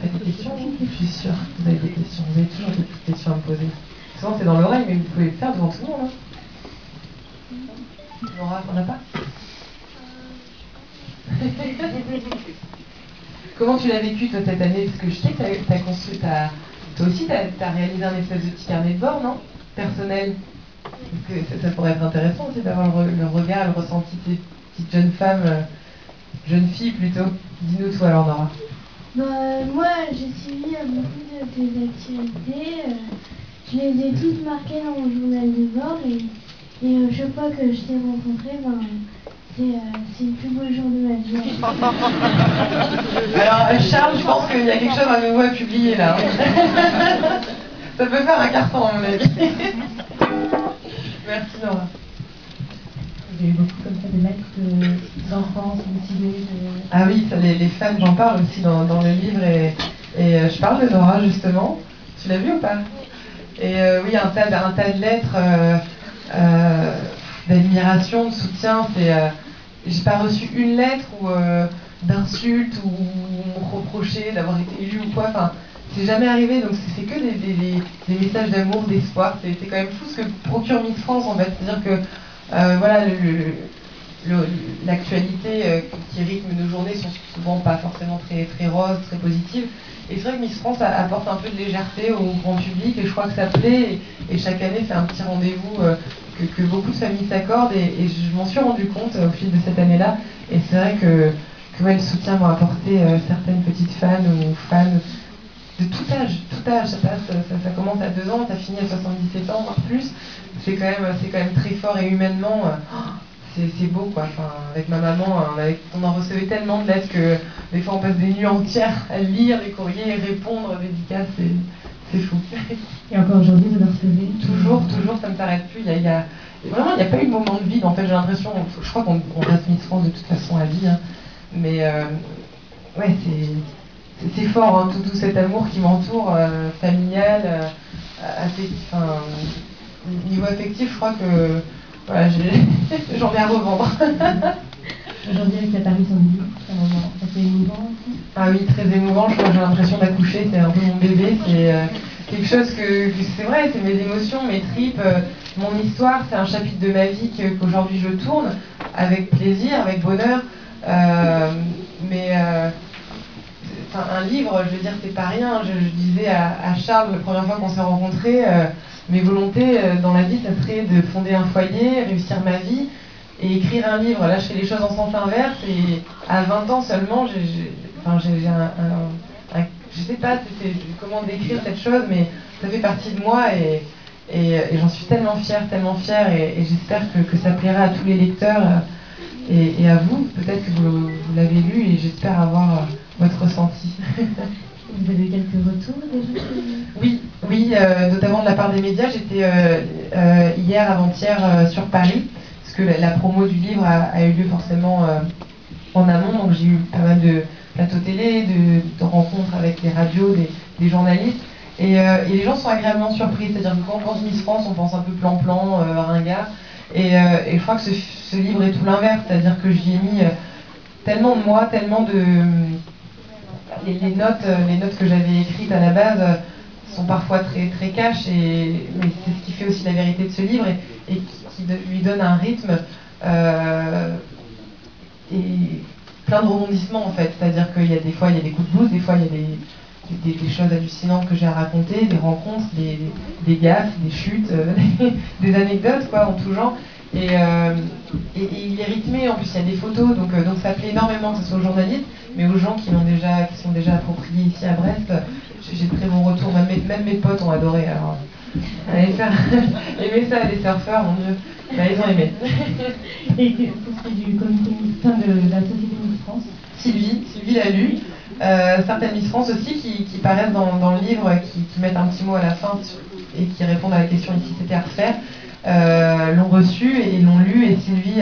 pas des questions? Je suis sûre que vous avez des questions. Vous avez toujours des petites questions à me poser. Souvent c'est dans l'oreille, mais vous pouvez le faire devant tout le monde. Laura, t'en as pas? Comment tu l'as vécu toi cette année? Parce que je sais que t'as construit, toi aussi t'as réalisé un espèce de petit carnet de bord, non? Personnel. Parce que ça pourrait être intéressant aussi d'avoir le regard, le ressenti de ces petites jeunes femmes, jeunes filles plutôt. Dis-nous toi alors Nora. Moi j'ai suivi beaucoup de tes activités. Je les ai toutes marquées dans mon journal de bord et chaque fois que je t'ai rencontré, c'est le plus beau jour de ma vie. Alors Charles, je pense qu'il y a quelque chose à nouveau à publier là. Ça peut faire un carton à mon avis. Merci Nora. J'ai eu beaucoup comme ça de lettres d'enfance, de. Ah oui, ça, les fans, j'en parle aussi dans le livre et je parle de Nora justement. Tu l'as vu ou pas? Et oui, un tas de lettres d'admiration, de soutien. J'ai pas reçu une lettre d'insulte ou on me reprochait d'avoir été élu ou quoi. Enfin, c'est jamais arrivé, donc c'est que des messages d'amour, d'espoir. C'est quand même fou ce que procure Miss France en fait. C'est-à-dire que voilà, l'actualité qui rythme nos journées sont souvent pas forcément très, très roses, très positives. Et c'est vrai que Miss France apporte un peu de légèreté au grand public et je crois que ça plaît. Et chaque année, c'est un petit rendez-vous que beaucoup de familles s'accordent. Et je m'en suis rendu compte au fil de cette année-là. Et c'est vrai que ouais, le soutien m'a apporté certaines petites fans ou fans de tout âge. Ça commence à 2 ans, ça finit à 77 ans, voire plus. C'est quand même très fort et humainement, c'est beau quoi. Enfin, avec ma maman, on en recevait tellement de lettres que des fois on passe des nuits entières à lire les courriers, répondre, dédicaces, c'est fou. Et encore aujourd'hui, vous en recevez? Toujours, ça ne s'arrête plus. Vraiment, il n'y a pas eu de moment de vide. En fait, j'ai l'impression, je crois qu'on reste Miss France de toute façon à vie, hein. Mais ouais, c'est fort, hein, tout cet amour qui m'entoure, familial, affectif, niveau affectif, je crois que voilà, j'en ai à revendre. Aujourd'hui, avec l'apparition du livre, c'est un moment assez émouvant aussi. Ah oui, très émouvant. Je crois que j'ai l'impression d'accoucher, c'est un peu mon bébé. C'est quelque chose que c'est vrai, c'est mes émotions, mes tripes, mon histoire. C'est un chapitre de ma vie qu'aujourd'hui je tourne avec plaisir, avec bonheur. Un livre, je veux dire, c'est pas rien. Je disais à Charles, la première fois qu'on s'est rencontrés, mes volontés dans la vie, ça serait de fonder un foyer, réussir ma vie et écrire un livre. Là, je fais les choses en sens inverse et à 20 ans seulement, je sais pas comment décrire cette chose, mais ça fait partie de moi et j'en suis tellement fière et j'espère que ça plaira à tous les lecteurs et à vous. Peut-être que vous l'avez lu et j'espère avoir votre ressenti. Vous avez eu quelques retours déjà? Oui, notamment de la part des médias. J'étais hier, avant-hier, sur Paris, parce que la promo du livre a eu lieu forcément en amont, donc j'ai eu pas mal de plateaux télé, de rencontres avec les radios, des journalistes, et les gens sont agréablement surpris, c'est-à-dire que quand on pense Miss France, on pense un peu plan-plan, ringard, et je crois que ce livre est tout l'inverse, c'est-à-dire que j'y ai mis tellement de moi, tellement de... Les notes que j'avais écrites à la base sont parfois très, très cash, mais c'est ce qui fait aussi la vérité de ce livre et qui lui donne un rythme et plein de rebondissements en fait. C'est-à-dire qu'il y a des fois il y a des coups de blues, des fois il y a des choses hallucinantes que j'ai à raconter, des rencontres, des gaffes, des chutes, des anecdotes quoi, en tout genre. Et il est rythmé, en plus il y a des photos, donc ça plaît énormément que ce soit aux journalistes, mais aux gens qui sont déjà appropriés ici à Brest, j'ai de très bons retours, même mes potes ont adoré. Alors, allez faire aimer ça à des surfeurs, mon Dieu, ils ont aimé. Et pour ce qui est du comité de la Société Miss France, Sylvie l'a lu, certaines Miss France aussi qui paraissent dans le livre, qui mettent un petit mot à la fin et qui répondent à la question ici c'était à refaire. L'ont reçu et l'ont lu et Sylvie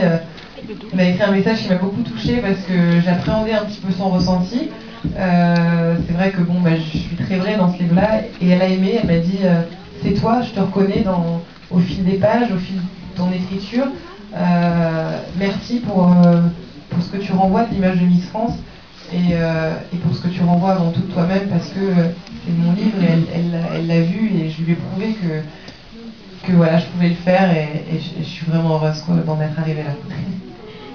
m'a écrit un message qui m'a beaucoup touchée parce que j'appréhendais un petit peu son ressenti. C'est vrai que je suis très vraie dans ce livre-là et elle a aimé, elle m'a dit c'est toi, je te reconnais au fil des pages, au fil de ton écriture. Merci pour ce que tu renvoies de l'image de Miss France et pour ce que tu renvoie avant tout toi-même parce que c'est mon livre et elle l'a vu et je lui ai prouvé que voilà, je pouvais le faire et je suis vraiment heureuse d'en être arrivée là.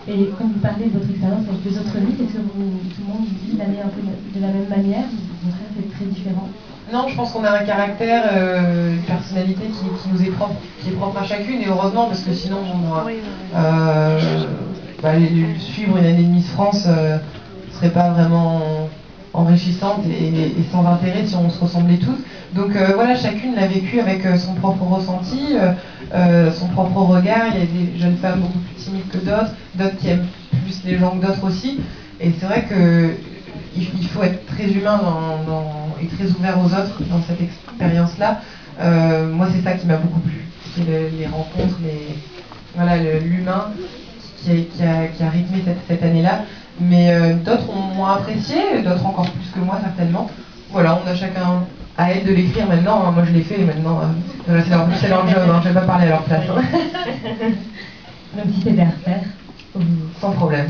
Et quand vous parlez de votre expérience avec les autres mythes, est-ce que tout le monde vit l'année un peu de la même manière ou au contraire c'est très différent? Non, je pense qu'on a un caractère, une personnalité qui nous est propre, qui est propre à chacune et heureusement parce que sinon suivre une année de Miss France serait pas vraiment enrichissante et sans intérêt si on se ressemblait toutes. Donc voilà, chacune l'a vécu avec son propre ressenti, son propre regard. Il y a des jeunes femmes beaucoup plus timides que d'autres qui aiment plus les gens que d'autres aussi. Et c'est vrai qu'il faut être très humain et très ouvert aux autres dans cette expérience-là. Moi, c'est ça qui m'a beaucoup plu. C'est les rencontres, l'humain qui a rythmé cette année-là. Mais d'autres ont moins apprécié, d'autres encore plus que moi certainement. Voilà, on a chacun à elle de l'écrire maintenant. Moi je l'ai fait et maintenant c'est leur job, je vais pas parler à leur place. Même si c'était à refaire. Sans problème.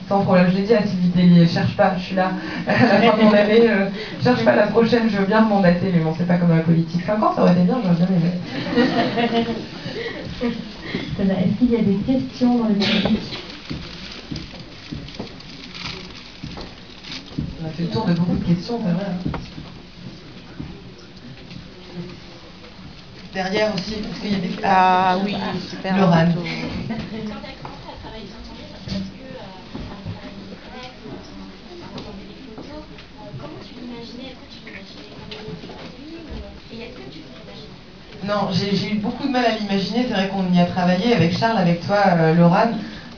Sans problème, je l'ai dit à Sylvie Tellier, cherche pas, je suis là à la fin de mon année, cherche pas la prochaine, je veux bien remandater, mais bon, c'est pas comme dans la politique. 5 ans, ça aurait été bien, j'aurais bien aimé. Est-ce qu'il y a des questions dans le public? On a fait le tour de beaucoup de questions, c'est vrai. Derrière aussi, parce qu'il y a des... Ah oui, super. Laurent. Non, j'ai eu beaucoup de mal à l'imaginer. C'est vrai qu'on y a travaillé avec Charles, avec toi, Laurent.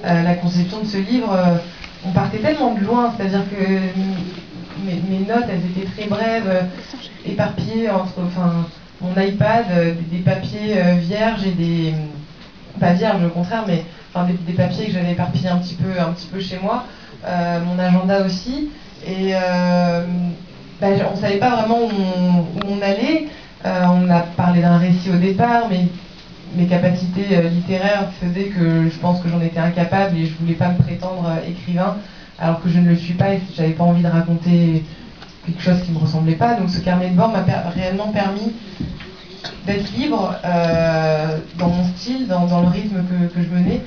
La conception de ce livre, on partait tellement de loin, c'est-à-dire que mes notes, elles étaient très brèves, éparpillées entre mon iPad, des papiers vierges et des... pas vierges au contraire, mais des papiers que j'avais éparpillés un petit peu chez moi, mon agenda aussi. Et on ne savait pas vraiment où on allait. On a parlé d'un récit au départ, mais mes capacités littéraires faisaient que je pense que j'en étais incapable et je voulais pas me prétendre écrivain alors que je ne le suis pas et j'avais pas envie de raconter quelque chose qui me ressemblait pas. Donc ce carnet de bord m'a réellement permis d'être libre dans mon style, dans le rythme que je menais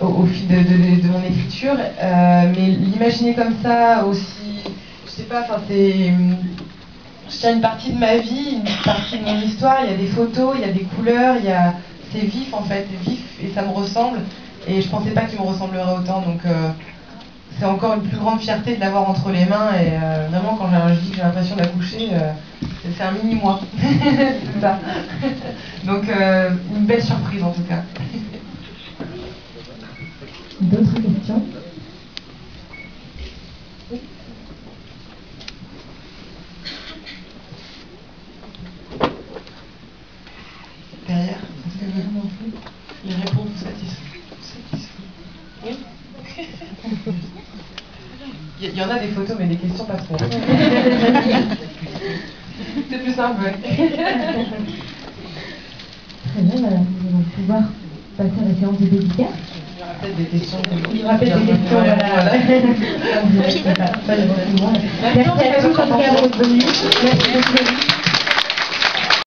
au fil de mon écriture. Mais l'imaginer comme ça aussi, je sais pas, je tiens une partie de ma vie, une partie de mon histoire, il y a des photos, il y a des couleurs, c'est vif en fait, c'est vif et ça me ressemble et je pensais pas qu'il me ressemblerait autant, donc c'est encore une plus grande fierté de l'avoir entre les mains et vraiment quand je dis que j'ai l'impression d'accoucher, c'est un mini moi, c'est ça. Donc une belle surprise en tout cas. D'autres questions? Derrière, est-ce que les réponses vous satisfont? Oui. Il y en a des photos, mais des questions pas trop. C'est plus simple, ouais. Très bien, madame. Nous allons pouvoir passer à la séance de dédicace. Il y aura peut-être des questions. Il y aura peut-être des questions, voilà. Merci à tous en tout cas d'être venus. Merci beaucoup.